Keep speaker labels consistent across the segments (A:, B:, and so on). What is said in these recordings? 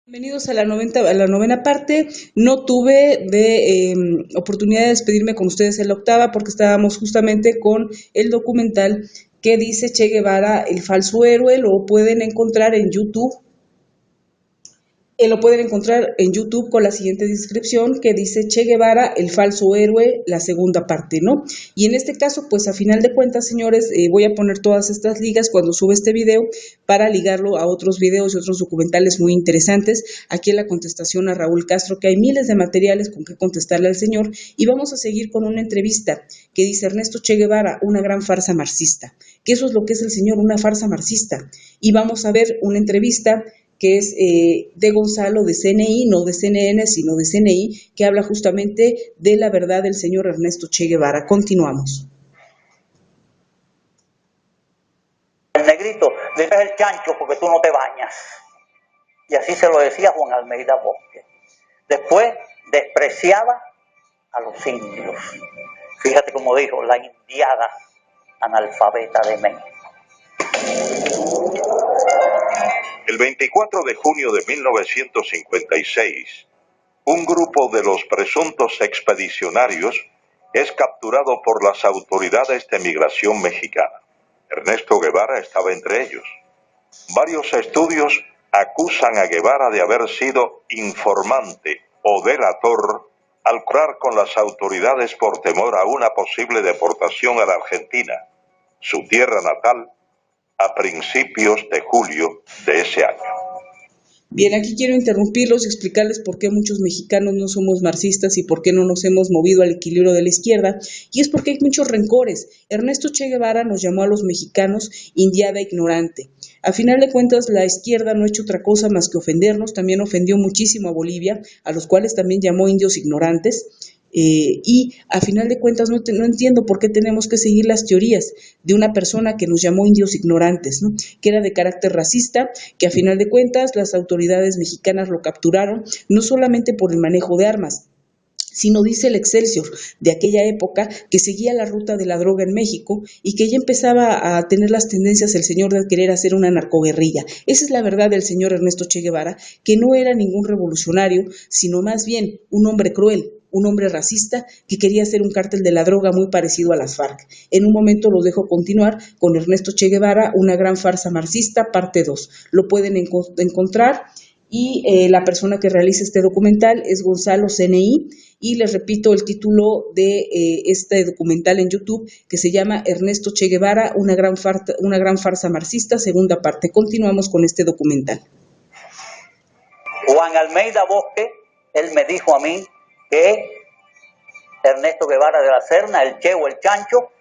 A: Bienvenidos a la novena parte. No tuve oportunidad de despedirme con ustedes en la octava porque estábamos justamente con el documental que dice Che Guevara, el falso héroe. Lo pueden encontrar en YouTube. Lo pueden encontrar en YouTube con la siguiente descripción que dice Che Guevara, el falso héroe, la segunda parte, ¿no? Y en este caso, pues a final de cuentas, señores, voy a poner todas estas ligas cuando sube este video para ligarlo a otros videos y otros documentales muy interesantes. Aquí en la contestación a Raúl Castro, que hay miles de materiales con que contestarle al señor, y vamos a seguir con una entrevista que dice Ernesto Che Guevara, una gran farsa marxista, que eso es lo que es el señor, una farsa marxista. Y vamos a ver una entrevista que es de Gonzalo de CNI, no de CNN, sino de CNI, que habla justamente de la verdad del señor Ernesto Che Guevara. Continuamos.
B: El negrito, dejas el chancho porque tú no te bañas. Y así se lo decía Juan Almeida Bosque. Después despreciaba a los indios. Fíjate cómo dijo, la indiada analfabeta de México.
C: El 24 de junio de 1956, un grupo de los presuntos expedicionarios es capturado por las autoridades de migración mexicana. Ernesto Guevara estaba entre ellos. Varios estudios acusan a Guevara de haber sido informante o delator al colaborar con las autoridades por temor a una posible deportación a la Argentina, su tierra natal, a principios de julio de ese año.
A: Bien, aquí quiero interrumpirlos y explicarles por qué muchos mexicanos no somos marxistas y por qué no nos hemos movido al equilibrio de la izquierda, y es porque hay muchos rencores. Ernesto Che Guevara nos llamó a los mexicanos indiada ignorante. A final de cuentas, la izquierda no ha hecho otra cosa más que ofendernos, también ofendió muchísimo a Bolivia, a los cuales también llamó indios ignorantes. Y a final de cuentas no entiendo por qué tenemos que seguir las teorías de una persona que nos llamó indios ignorantes, ¿no? Que era de carácter racista, que a final de cuentas las autoridades mexicanas lo capturaron, no solamente por el manejo de armas, sino dice el Excelsior de aquella época que seguía la ruta de la droga en México y que ya empezaba a tener las tendencias el señor de querer hacer una narcoguerrilla. Esa es la verdad del señor Ernesto Che Guevara, que no era ningún revolucionario, sino más bien un hombre cruel, un hombre racista que quería hacer un cártel de la droga muy parecido a las FARC. En un momento los dejo continuar con Ernesto Che Guevara, una gran farsa marxista, parte 2. Lo pueden encontrar y la persona que realiza este documental es Gonzalo CNI, y les repito el título de este documental en YouTube que se llama Ernesto Che Guevara, una gran farsa marxista, segunda parte. Continuamos con este documental.
B: Juan Almeida Bosque, él me dijo a mí que Ernesto Guevara de la Serna, el Che o el Chancho,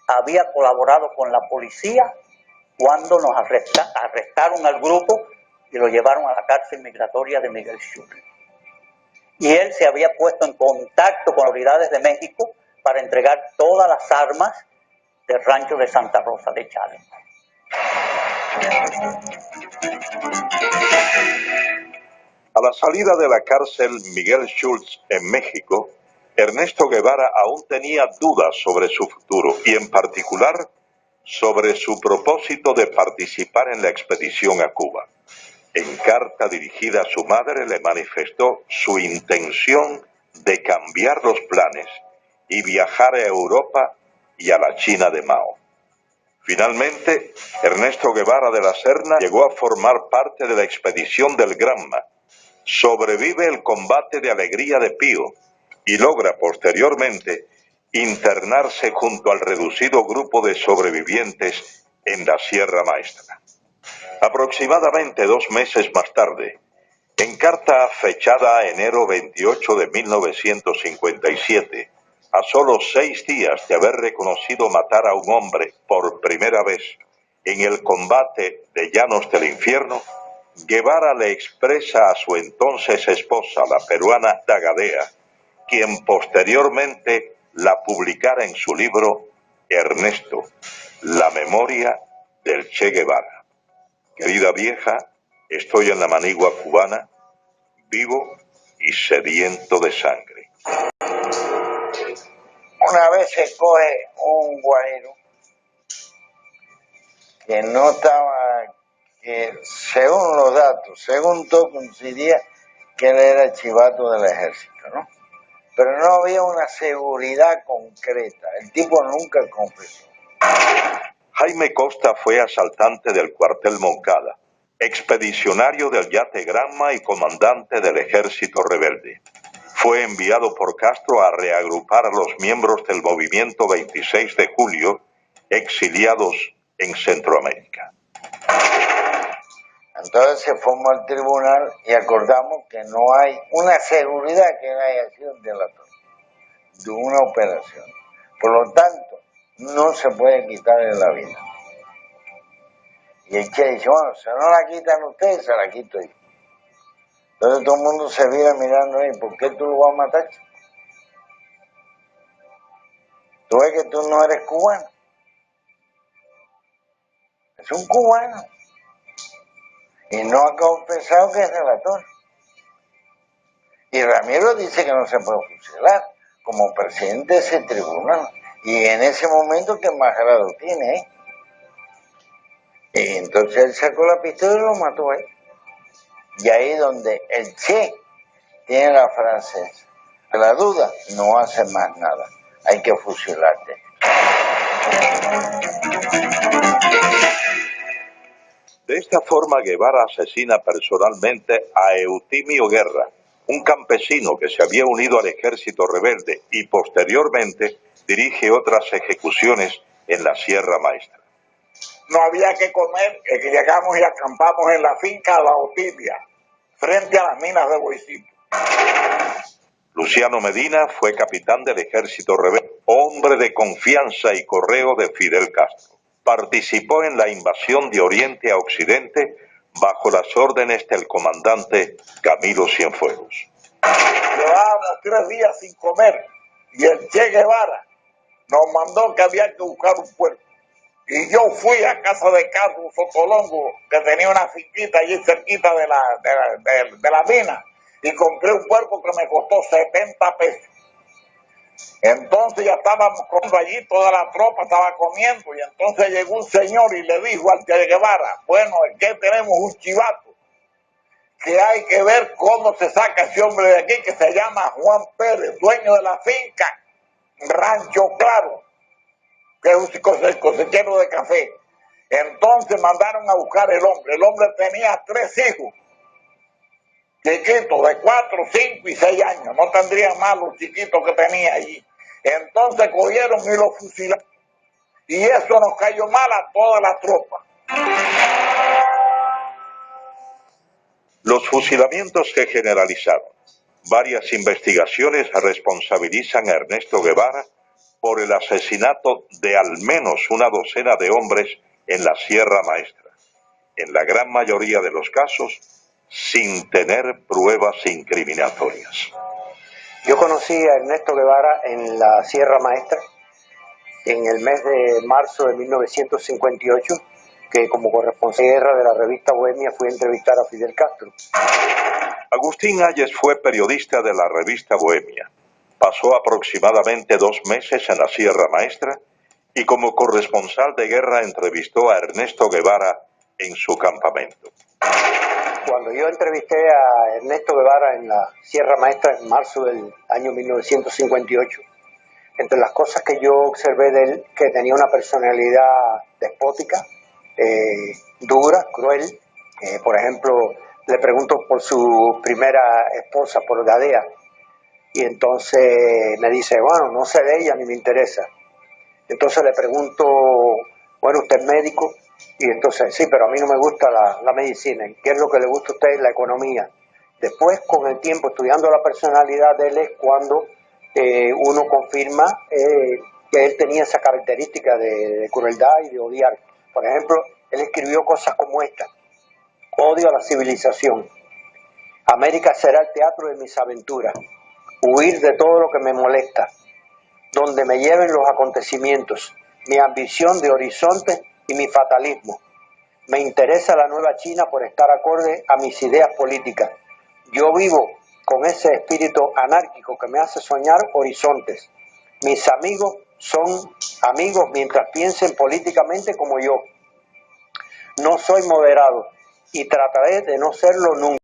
B: había colaborado con la policía cuando nos arrestaron al grupo y lo llevaron a la cárcel migratoria de Miguel Schultz. Y él se había puesto en contacto con autoridades de México para entregar todas las armas del rancho de Santa Rosa de Chales.
C: A la salida de la cárcel Miguel Schultz en México, Ernesto Guevara aún tenía dudas sobre su futuro y en particular sobre su propósito de participar en la expedición a Cuba. En carta dirigida a su madre le manifestó su intención de cambiar los planes y viajar a Europa y a la China de Mao. Finalmente, Ernesto Guevara de la Serna llegó a formar parte de la expedición del Granma. Sobrevive el combate de Alegría de Pío y logra posteriormente internarse junto al reducido grupo de sobrevivientes en la Sierra Maestra. Aproximadamente 2 meses más tarde, en carta fechada enero 28 de 1957, a solo 6 días de haber reconocido matar a un hombre por primera vez en el combate de Llanos del Infierno, Guevara le expresa a su entonces esposa, la peruana Dagadea, quien posteriormente la publicara en su libro Ernesto, la memoria del Che Guevara. Querida vieja, estoy en la manigua cubana, vivo y sediento de sangre.
D: Una vez se coge un guajiro que no estaba que según los datos, según todo coincidía que él era el chivato del ejército, ¿no? Pero no había una seguridad concreta. El tipo nunca confesó.
C: Jaime Costa fue asaltante del cuartel Moncada, expedicionario del yate Granma y comandante del ejército rebelde. Fue enviado por Castro a reagrupar a los miembros del movimiento 26 de julio, exiliados en Centroamérica.
D: Entonces se formó el tribunal y acordamos que no hay una seguridad que no haya sido un delator de una operación. Por lo tanto, no se puede quitarle la vida. Y el Che dice, bueno, si no la quitan ustedes, se la quito yo. Entonces todo el mundo se viene mirando ahí, ¿por qué tú lo vas a matar? Tú ves que tú no eres cubano. Es un cubano. Y no ha confesado que es delator. Y Ramiro dice que no se puede fusilar como presidente de ese tribunal. Y en ese momento, ¿qué más grado tiene? Y entonces él sacó la pistola y lo mató ahí. Y ahí donde el Che tiene la frase, la duda no hace más nada, hay que fusilarte.
C: De esta forma, Guevara asesina personalmente a Eutimio Guerra, un campesino que se había unido al ejército rebelde y posteriormente dirige otras ejecuciones en la Sierra Maestra.
E: No había que comer, que llegamos y acampamos en la finca La Otilia, frente a las minas de Boicito.
C: Luciano Medina fue capitán del ejército rebelde, hombre de confianza y correo de Fidel Castro. Participó en la invasión de Oriente a Occidente bajo las órdenes del comandante Camilo Cienfuegos.
E: Llevábamos 3 días sin comer y el Che Guevara nos mandó que había que buscar un puerco. Y yo fui a casa de Carlos Sotolongo, que tenía una finquita allí cerquita de la mina, y compré un puerco que me costó 70 pesos. Entonces ya estábamos comiendo allí, toda la tropa estaba comiendo, y entonces llegó un señor y le dijo al Che Guevara, bueno, es que tenemos un chivato, que hay que ver cómo se saca ese hombre de aquí, que se llama Juan Pérez, dueño de la finca Rancho Claro, que es un cosechero de café. Entonces mandaron a buscar el hombre. El hombre tenía 3 hijos, chiquitos, de 4, 5 y 6 años. No tendrían más los chiquitos que tenía allí. Entonces cogieron y lo fusilaron. Y eso nos cayó mal a toda la tropa.
C: Los fusilamientos se generalizaron. Varias investigaciones responsabilizan a Ernesto Guevara por el asesinato de al menos una docena de hombres en la Sierra Maestra, en la gran mayoría de los casos sin tener pruebas incriminatorias.
F: Yo conocí a Ernesto Guevara en la Sierra Maestra en el mes de marzo de 1958, que como corresponsal de guerra de la revista Bohemia fui a entrevistar a Fidel Castro.
C: Agustín Hayes fue periodista de la revista Bohemia. Pasó aproximadamente 2 meses en la Sierra Maestra y como corresponsal de guerra entrevistó a Ernesto Guevara en su campamento.
F: Cuando yo entrevisté a Ernesto Guevara en la Sierra Maestra en marzo del año 1958, entre las cosas que yo observé de él, que tenía una personalidad despótica, dura, cruel. Por ejemplo, le pregunto por su primera esposa, por Gadea, y entonces me dice, bueno, no sé de ella ni me interesa. Entonces le pregunto, bueno, ¿usted es médico? Y entonces, sí, pero a mí no me gusta la medicina. ¿Qué es lo que le gusta a usted? La economía. Después, con el tiempo, estudiando la personalidad de él, es cuando uno confirma que él tenía esa característica de crueldad y de odiar. Por ejemplo, él escribió cosas como esta: odio a la civilización. América será el teatro de mis aventuras. Huir de todo lo que me molesta. Donde me lleven los acontecimientos. Mi ambición de horizonte y mi fatalismo. Me interesa la nueva China por estar acorde a mis ideas políticas. Yo vivo con ese espíritu anárquico que me hace soñar horizontes. Mis amigos son amigos mientras piensen políticamente como yo. no soy moderado y trataré de no serlo nunca.